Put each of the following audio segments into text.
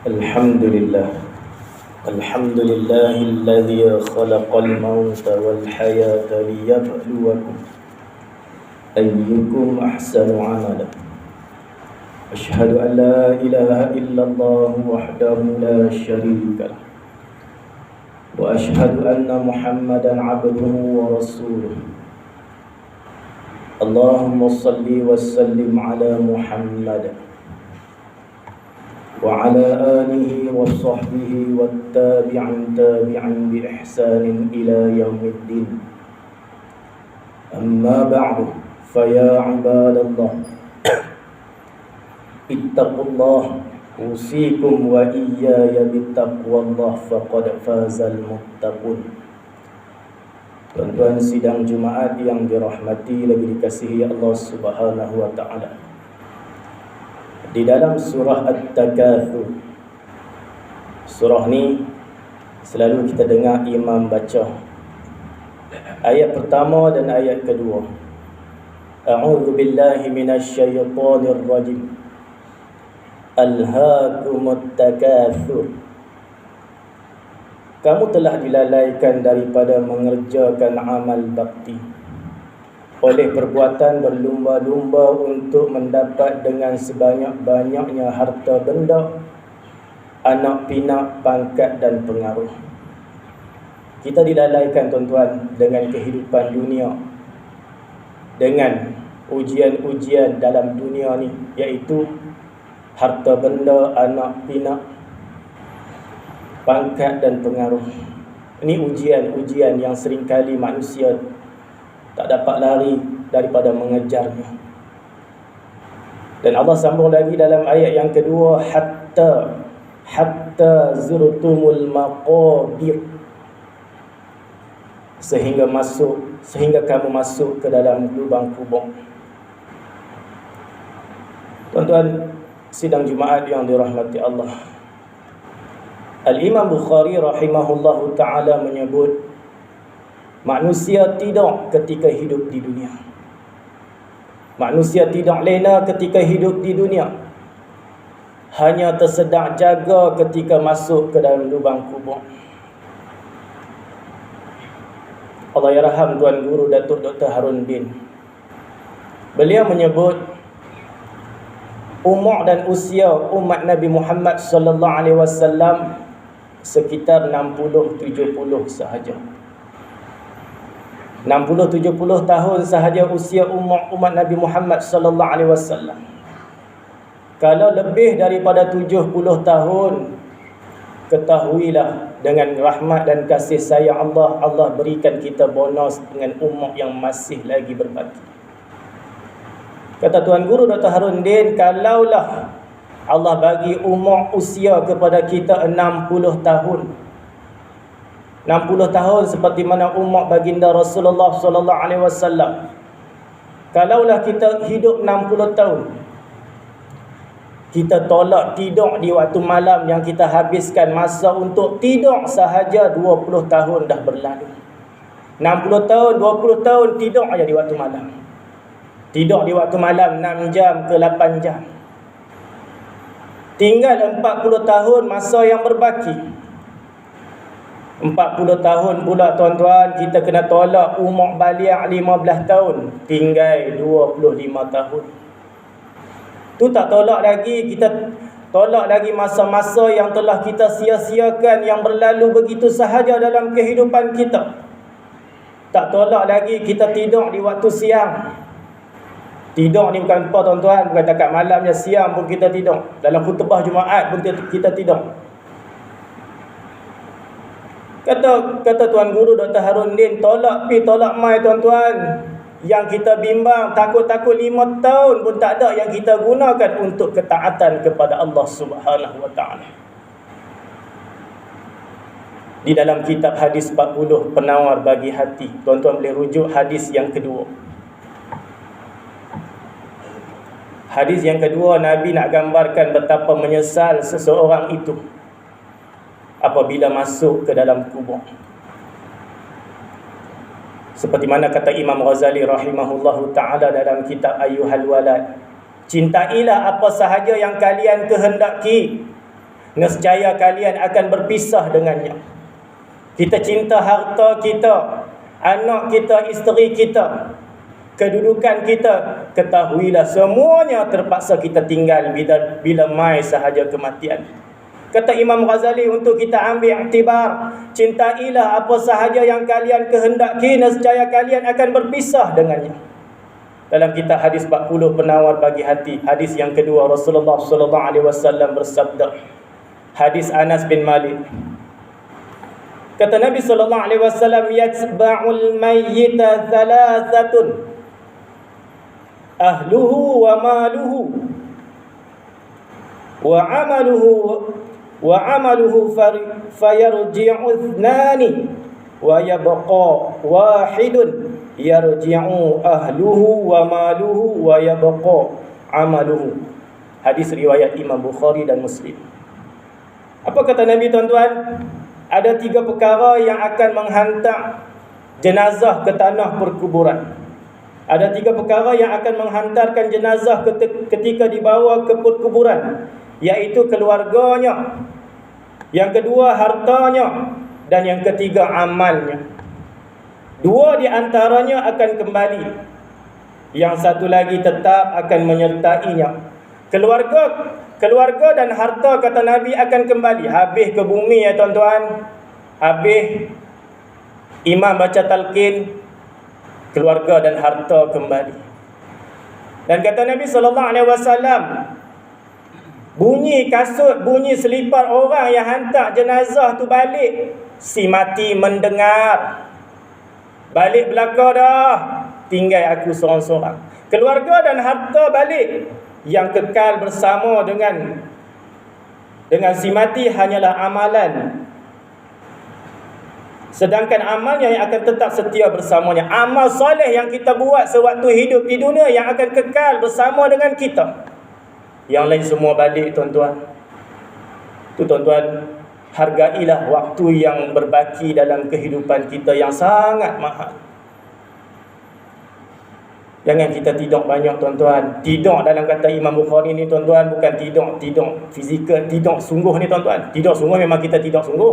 الحمد لله الحمد لله الذي خلق الموت والحياة ليبلوكم أيكم أحسن عملا أشهد أن لا إله إلا الله وحده لا شريك له وأشهد أن محمدا عبده ورسوله اللهم صل وسلم على محمد وعلى آله وصحبه والتابعين بإحسان إلى يوم الدين أما بعد فيا عباد الله اتقوا الله أوصيكم وإياي بتقوى الله فقد فاز المتقون. Tuan-tuan sidang Jumaat yang dirahmati lagi dikasihi Allah Subhanahu wa taala. Di dalam surah At-Takatsur, surah ni selalu kita dengar imam baca ayat pertama dan ayat kedua. A'udzu billahi minasyaitonir rajim. Alhaakumut takatsur. Kamu telah dilalaikan daripada mengerjakan amal bakti oleh perbuatan berlumba-lumba untuk mendapat dengan sebanyak-banyaknya harta benda, anak pinak, pangkat dan pengaruh. Kita dilalaikan tuan-tuan dengan kehidupan dunia, dengan ujian-ujian dalam dunia ni, iaitu harta benda, anak pinak, pangkat dan pengaruh. Ini ujian-ujian yang seringkali manusia tak dapat lari daripada mengejarnya. Dan Allah sambung lagi dalam ayat yang kedua, hatta zurtumul maqabir, sehingga kamu masuk ke dalam lubang kubur. Tuan-tuan sidang Jumaat yang dirahmati Allah, Al-Imam Bukhari rahimahullahu ta'ala menyebut manusia tidak ketika hidup di dunia. Manusia tidak lena ketika hidup di dunia, hanya tersedak jaga ketika masuk ke dalam lubang kubur. Allah yarham Tuan Guru Datuk Dr. Harundin. Beliau menyebut umur dan usia umat Nabi Muhammad sallallahu alaihi wasallam sekitar 60-70 sahaja. 60-70 tahun sahaja usia umat Nabi Muhammad sallallahu alaihi wasallam. Kalau lebih daripada 70 tahun, ketahuilah dengan rahmat dan kasih sayang Allah, Allah berikan kita bonus dengan umur yang masih lagi berbaki. Kata Tuan Guru Dr. Harundin, kalaulah Allah bagi umur usia kepada kita 60 tahun, 60 tahun seperti mana umur baginda Rasulullah sallallahu alaihi wasallam. Kalaulah kita hidup 60 tahun, kita tolak tidur di waktu malam yang kita habiskan masa untuk tidur sahaja 20 tahun dah berlalu. 60 tahun, 20 tahun tidur aja di waktu malam. Tidur di waktu malam 6 jam ke 8 jam. Tinggal 40 tahun masa yang berbaki. 40 tahun pula tuan-tuan, kita kena tolak umur baligh 15 tahun, tinggal 25 tahun. Tu tak tolak lagi, kita tolak lagi masa-masa yang telah kita sia-siakan, yang berlalu begitu sahaja dalam kehidupan kita. Tak tolak lagi kita tidur di waktu siang. Tidur ni bukan apa tuan-tuan, bukan dekat malamnya, siang pun kita tidur. Dalam khutbah Jumaat pun kita tidur. Kata Tuan Guru Dr. Harundin, tolak mai tuan-tuan. Yang kita bimbang, takut-takut 5 tahun pun tak ada yang kita gunakan untuk ketaatan kepada Allah Subhanahu wa taala. Di dalam kitab hadis 40 penawar bagi hati, tuan-tuan boleh rujuk hadis yang kedua. Hadis yang kedua, Nabi nak gambarkan betapa menyesal seseorang itu apabila masuk ke dalam kubur. Seperti mana kata Imam Ghazali rahimahullahu ta'ala dalam kitab Ayyuhal Walad, cintailah apa sahaja yang kalian kehendaki, nescaya kalian akan berpisah dengannya. Kita cinta harta kita, anak kita, isteri kita, kedudukan kita, ketahuilah semuanya terpaksa kita tinggal bila mai sahaja kematian. Kata Imam Ghazali, untuk kita ambil iktibar, cintailah apa sahaja yang kalian kehendaki, nescaya kalian akan berpisah dengannya. Dalam kitab hadis 40 penawar bagi hati, hadis yang kedua, Rasulullah SAW bersabda, hadis Anas bin Malik. Kata Nabi SAW, yatba'ul mayyita thalathatun, ahluhu wa maluhu wa amaluhu fayarji'u ithnani wa yabqa wahidun yarji'u ahluhu wa maluhu wa yabqa amaluhu. Hadis riwayat Imam Bukhari dan Muslim. Apa kata Nabi, tuan-tuan? Ada 3 perkara yang akan menghantar jenazah ke tanah perkuburan. Ada 3 perkara yang akan menghantarkan jenazah ketika dibawa ke perkuburan, iaitu keluarganya, yang kedua hartanya, dan yang ketiga amalnya. 2 di antaranya akan kembali, yang satu lagi tetap akan menyertainya. Keluarga dan harta, kata Nabi, akan kembali. Habis ke bumi ya tuan-tuan, habis imam baca talqin, keluarga dan harta kembali. Dan kata Nabi SAW, bunyi kasut, bunyi selipar orang yang hantar jenazah tu balik, si mati mendengar. Balik belakang dah, tinggal aku seorang-seorang. Keluarga dan harta balik, yang kekal bersama dengan si mati hanyalah amalan. Sedangkan amalnya yang akan tetap setia bersamanya. Amal soleh yang kita buat sewaktu hidup di dunia yang akan kekal bersama dengan kita. Yang lain semua balik, tuan-tuan. Tu tuan-tuan, hargailah waktu yang berbaki dalam kehidupan kita yang sangat mahal. Jangan kita tidur banyak, tuan-tuan. Tidur dalam kata Imam Bukhari ni, tuan-tuan, bukan tidur fizikal, tidur sungguh ni, tuan-tuan. Tidur sungguh memang kita tidur sungguh.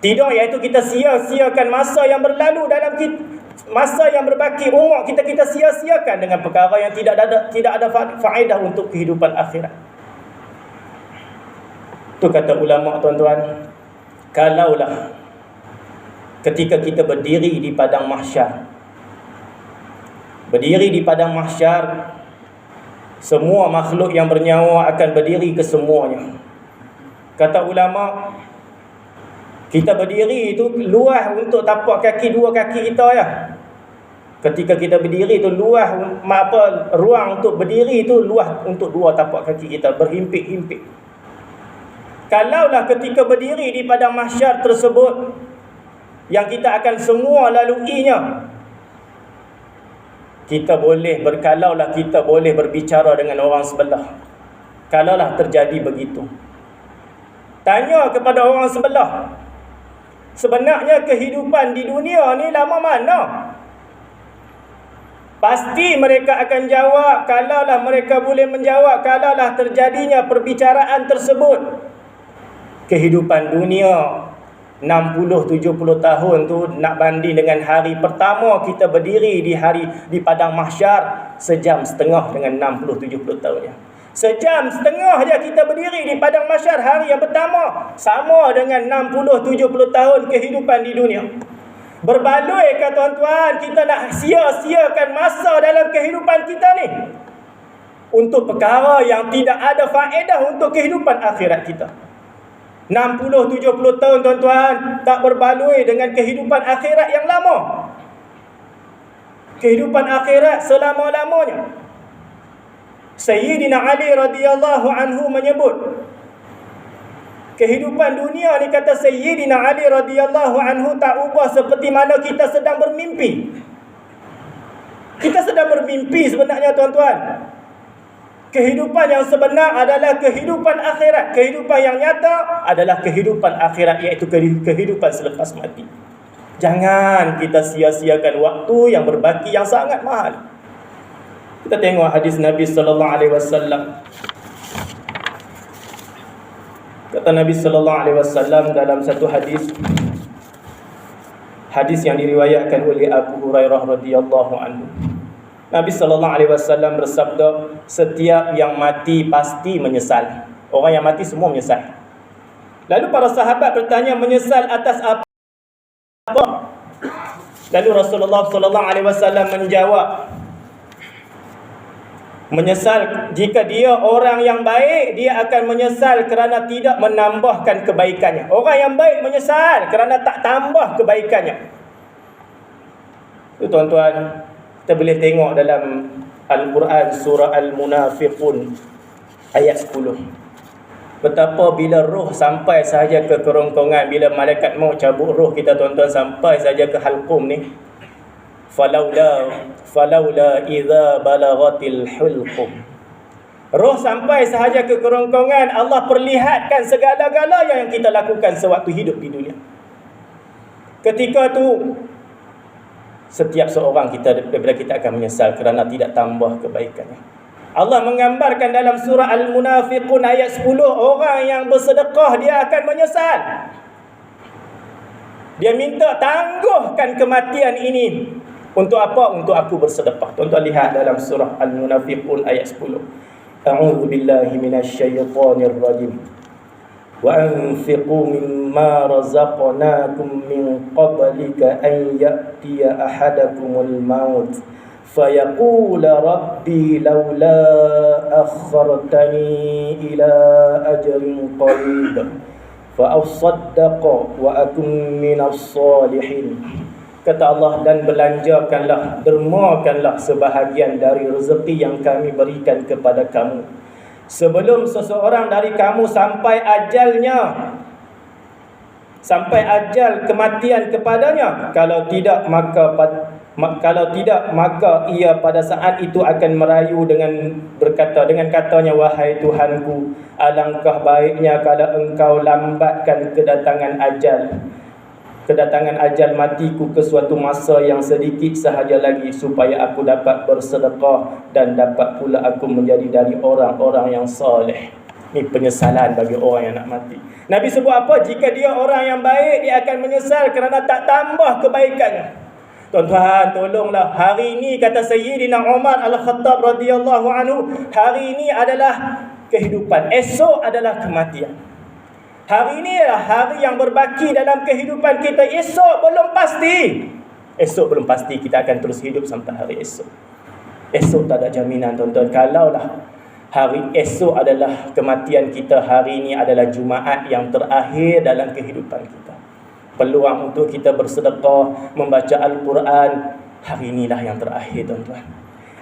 Tidur iaitu kita sia-siakan masa yang berlalu dalam masa yang berbaki umur kita sia-siakan dengan perkara yang tidak ada faedah untuk kehidupan akhirat. Tu kata ulama, tuan-tuan, kalaulah ketika kita berdiri di padang mahsyar, semua makhluk yang bernyawa akan berdiri ke semuanya. Kata ulama, kita berdiri itu luah untuk tapak kaki, 2 kaki kita ya. Ketika kita berdiri itu luah, ruang untuk berdiri itu luah untuk 2 tapak kaki kita, berhimpit-himpit. Kalaulah ketika berdiri di padang mahsyar tersebut, yang kita akan semua laluinya, kita boleh berbicara dengan orang sebelah. Kalaulah terjadi begitu, tanya kepada orang sebelah, sebenarnya kehidupan di dunia ni lama mana? Pasti mereka akan jawab, kalaulah mereka boleh menjawab, kalaulah terjadinya perbicaraan tersebut, kehidupan dunia 60-70 tahun tu nak banding dengan hari pertama kita berdiri di padang mahsyar, 1.5 jam dengan 60-70 tahunnya. 1.5 jam je kita berdiri di padang mahsyar hari yang pertama, sama dengan 60-70 tahun kehidupan di dunia. Berbaloi ke tuan-tuan, kita nak sia-siakan masa dalam kehidupan kita ni untuk perkara yang tidak ada faedah untuk kehidupan akhirat kita. 60-70 tahun, tuan-tuan, tak berbaloi dengan kehidupan akhirat yang lama. Kehidupan akhirat selama-lamanya. Sayyidina Ali radhiyallahu anhu menyebut, kehidupan dunia ni, kata Sayyidina Ali radhiyallahu anhu, tak ubah seperti mana kita sedang bermimpi. Kita sedang bermimpi sebenarnya, tuan-tuan. Kehidupan yang sebenar adalah kehidupan akhirat. Kehidupan yang nyata adalah kehidupan akhirat, iaitu kehidupan selepas mati. Jangan kita sia-siakan waktu yang berbaki yang sangat mahal. Kita tengok hadis Nabi SAW. Kata Nabi sallallahu alaihi wasallam dalam satu hadis yang diriwayatkan oleh Abu Hurairah radhiyallahu anhu. Nabi sallallahu alaihi wasallam bersabda, setiap yang mati pasti menyesal. Orang yang mati semua menyesal. Lalu para sahabat bertanya, menyesal atas apa? Lalu Rasulullah sallallahu alaihi wasallam menjawab, menyesal jika dia orang yang baik, dia akan menyesal kerana tidak menambahkan kebaikannya. Orang yang baik menyesal kerana tak tambah kebaikannya. Itu tuan-tuan, kita boleh tengok dalam Al-Quran surah Al-Munafiqun ayat 10. Betapa bila roh sampai sahaja ke kerongkongan, bila malaikat maut cabut roh kita tuan-tuan sampai saja ke halqum ni, falaula idza balagatil hulqum. Roh sampai sahaja ke kerongkongan, Allah perlihatkan segala-galanya yang kita lakukan sewaktu hidup di dunia. Ketika tu setiap seorang kita daripada kita akan menyesal kerana tidak tambah kebaikannya. Allah menggambarkan dalam surah Al-Munafiqun ayat 10, orang yang bersedekah dia akan menyesal. Dia minta tangguhkan kematian ini. Untuk apa? Untuk aku bersedekah. Tuan-tuan lihat dalam surah Al-Munafiqun ayat 10. A'udzu billahi minasyaitonir rajim. Wa anfiqu mimma razaqnakum min qablika an ya'tiya ahadakumul maut فيقول ربي لولا أخرتني إلى أجل قريب فأصدق وأكن من الصالحين. Kata Allah, dan belanjakanlah, dermakanlah sebahagian dari rezeki yang kami berikan kepada kamu sebelum seseorang dari kamu sampai ajalnya, sampai ajal kematian kepadanya. Kalau tidak maka ia pada saat itu akan merayu dengan berkata, dengan katanya, wahai Tuhanku, alangkah baiknya kalau engkau lambatkan kedatangan ajal matiku ke suatu masa yang sedikit sahaja lagi, supaya aku dapat bersedekah dan dapat pula aku menjadi dari orang-orang yang soleh. Ini penyesalan bagi orang yang nak mati. Nabi sebut apa? Jika dia orang yang baik, dia akan menyesal kerana tak tambah kebaikannya. Tuan-tuan, tolonglah. Hari ini, kata Sayyidina Umar Al-Khattab radhiyallahu anhu, hari ini adalah kehidupan, esok adalah kematian. Hari ini adalah hari yang berbaki dalam kehidupan kita. Esok belum pasti. Esok belum pasti kita akan terus hidup sampai hari esok. Esok tak ada jaminan, tuan-tuan. Kalaulah hari esok adalah kematian kita, hari ini adalah Jumaat yang terakhir dalam kehidupan kita. Peluang untuk kita bersedekah, membaca Al-Quran, hari inilah yang terakhir, tuan-tuan.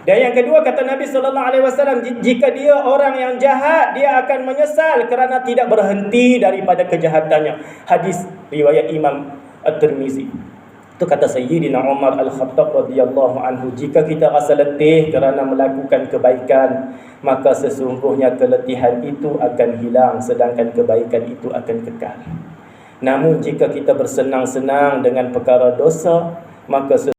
Dan yang kedua, kata Nabi SAW, jika dia orang yang jahat, dia akan menyesal kerana tidak berhenti daripada kejahatannya. Hadis riwayat Imam At-Tirmizi. Itu kata Sayyidina Umar Al-Khattab radhiyallahu anhu, jika kita rasa letih kerana melakukan kebaikan, maka sesungguhnya keletihan itu akan hilang, sedangkan kebaikan itu akan kekal. Namun jika kita bersenang-senang dengan perkara dosa, maka sesuatu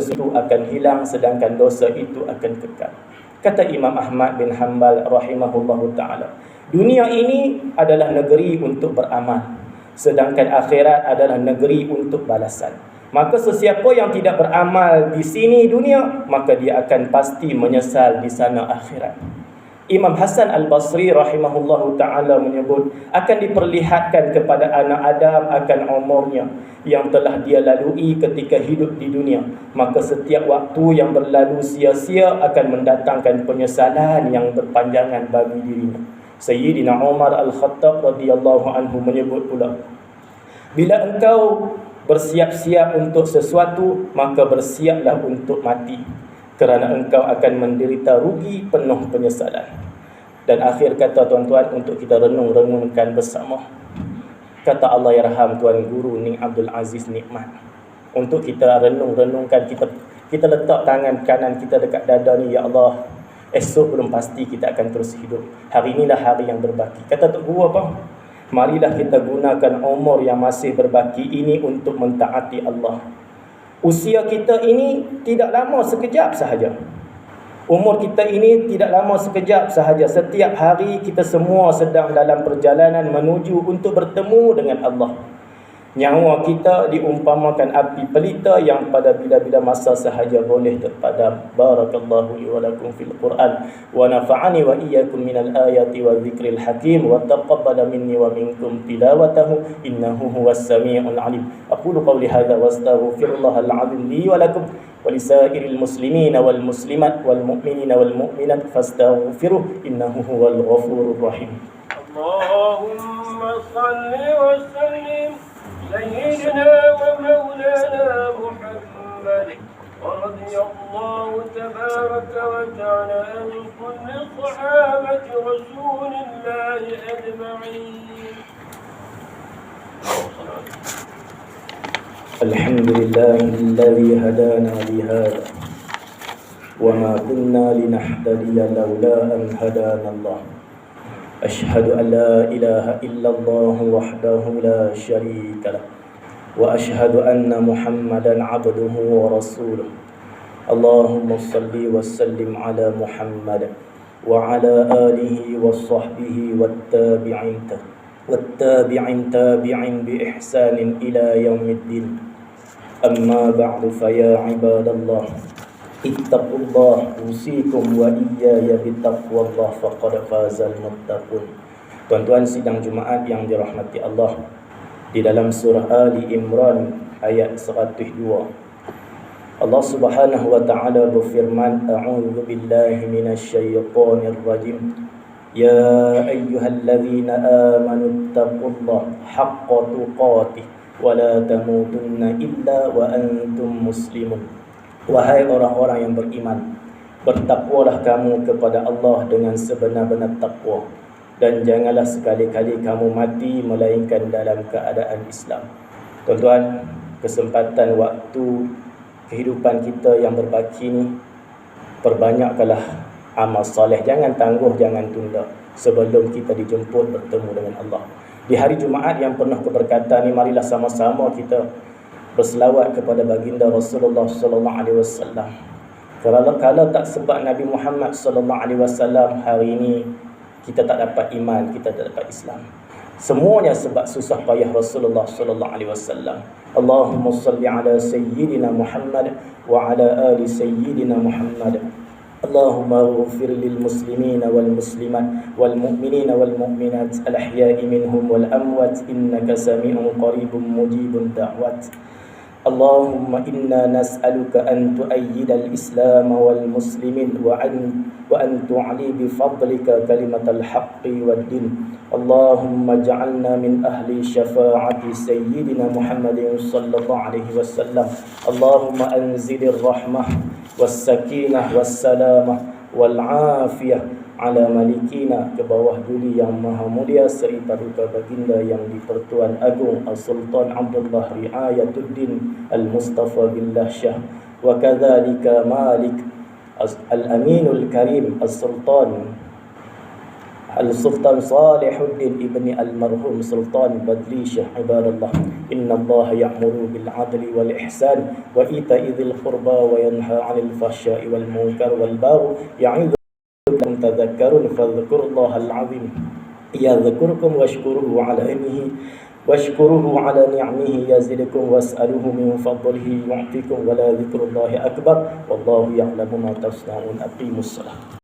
itu akan hilang, sedangkan dosa itu akan kekal. Kata Imam Ahmad bin Hanbal rahimahullahu ta'ala, dunia ini adalah negeri untuk beramal, sedangkan akhirat adalah negeri untuk balasan. Maka sesiapa yang tidak beramal di sini dunia, maka dia akan pasti menyesal di sana akhirat. Imam Hasan Al-Basri rahimahullahu ta'ala menyebut, akan diperlihatkan kepada anak Adam akan umurnya yang telah dia lalui ketika hidup di dunia. Maka setiap waktu yang berlalu sia-sia akan mendatangkan penyesalan yang berpanjangan bagi dirinya. Sayyidina Umar Al-Khattab radhiyallahu anhu menyebut pula, bila engkau bersiap-siap untuk sesuatu, maka bersiaplah untuk mati, kerana engkau akan menderita rugi penuh penyesalan. Dan akhir kata, tuan-tuan, untuk kita renung-renungkan bersama. Kata Allah yarham Tuan Guru Ning Abdul Aziz Nikmat, untuk kita renung-renungkan, kita letak tangan kanan kita dekat dada ni, ya Allah, esok belum pasti kita akan terus hidup. Hari inilah hari yang berbaki. Kata Tok Guru apa? Marilah kita gunakan umur yang masih berbaki ini untuk mentaati Allah. Usia kita ini tidak lama, sekejap sahaja. Umur kita ini tidak lama sekejap sahaja. Setiap hari kita semua sedang dalam perjalanan menuju untuk bertemu dengan Allah. Nyawa kita diumpamakan api pelita yang pada bila-bila masa sahaja boleh terpadam. Barakallahu li wa lakum fil Quran wa nafa'ani wa iyyakum minal ayati wa dzikril hakim wa taqabbala minni wa minkum tilawatahu innahu huwas samiul alim. Aqulu qawli hadza wa astaghfirullahal azim li wa lakum wa lisairil muslimina wal muslimat wal mu'minina wal mu'minat fastaghfiruh innahu huwal ghafurur rahim. Allahumma shalli wa sallim سيدنا ومولانا محمد ورضي الله تبارك وتعالى عن كل صحابة رسول الله أجمعين. الحمد لله الذي هدانا لهذا وما كنا لنهتدي لولا أن هدانا الله. أشهد أن لا إله إلا الله وحده لا شريك له وأشهد أن محمدا عبده ورسوله. اللهم صل وسلم على محمد وعلى آله وصحبه والتابعين بإحسان إلى يوم الدين. أما بعد فيا عباد الله ittaqullah usikum wa iyaya bittaqwallah faqad fazal muttaqun. Tuan-tuan sidang Jumaat yang dirahmati Allah, di dalam surah Ali Imran ayat 102 Allah Subhanahu wa taala berfirman, a'udzu billahi minasyaitonir rajim, ya ayyuhalladzina amanu taqullaha haqqa tuqatih wa la tamutunna illa wa antum muslimun. Wahai orang-orang yang beriman, bertakwalah kamu kepada Allah dengan sebenar-benar takwa, dan janganlah sekali-kali kamu mati melainkan dalam keadaan Islam. Tuan-tuan, kesempatan waktu kehidupan kita yang berbaki ni, perbanyakkanlah amal soleh. Jangan tangguh, jangan tunda sebelum kita dijemput bertemu dengan Allah. Di hari Jumaat yang penuh keberkatan ni, marilah sama-sama kita berselawat kepada baginda Rasulullah sallallahu alaihi wasallam. Kalau tak sebab Nabi Muhammad sallallahu alaihi wasallam, hari ini kita tak dapat iman, kita tak dapat Islam. Semuanya sebab susah payah Rasulullah sallallahu alaihi wasallam. Allahumma salli ala sayyidina Muhammad wa ala ali sayyidina Muhammad. Allahumma ighfir lil muslimina wal muslimat wal mu'minina wal mu'minat al ahya'i minhum wal amwat innaka sami'un qaribun mujibud da'wat. اللهم إنا نسألك أن تؤيد الإسلام والمسلمين وأن تعلي بفضلك كلمة الحق والدين. اللهم اجعلنا من أهل شفاعة سيدنا محمد صلى الله عليه وسلم. اللهم أنزل الرحمة والسكينة والسلامة والعافية ala malikina, ke bawah duli yang maha mulia Seri Paduka Baginda yang di-Pertuan Agung Al-Sultan Abdullah Riayatuddin Al-Mustafa Billah Shah, wa kadzalika Malik Al-Aminul Karim Al-Sultan Salihuddin ibni Al-Marhum Sultan Badli Shah. Ibadallah, inna Allah ya'muru bil adli wal ihsan wa ita'i dzil qurba wa yanha 'anil fahsya'i wal munkar wal baghi تذكرون فاذكروا الله العظيم يذكركم واشكروه على نعمه يزدكم واسألوه من فضله يعطيكم ولا ذكر الله أكبر والله يعلم ما تصنعون. أقيموا الصلاة.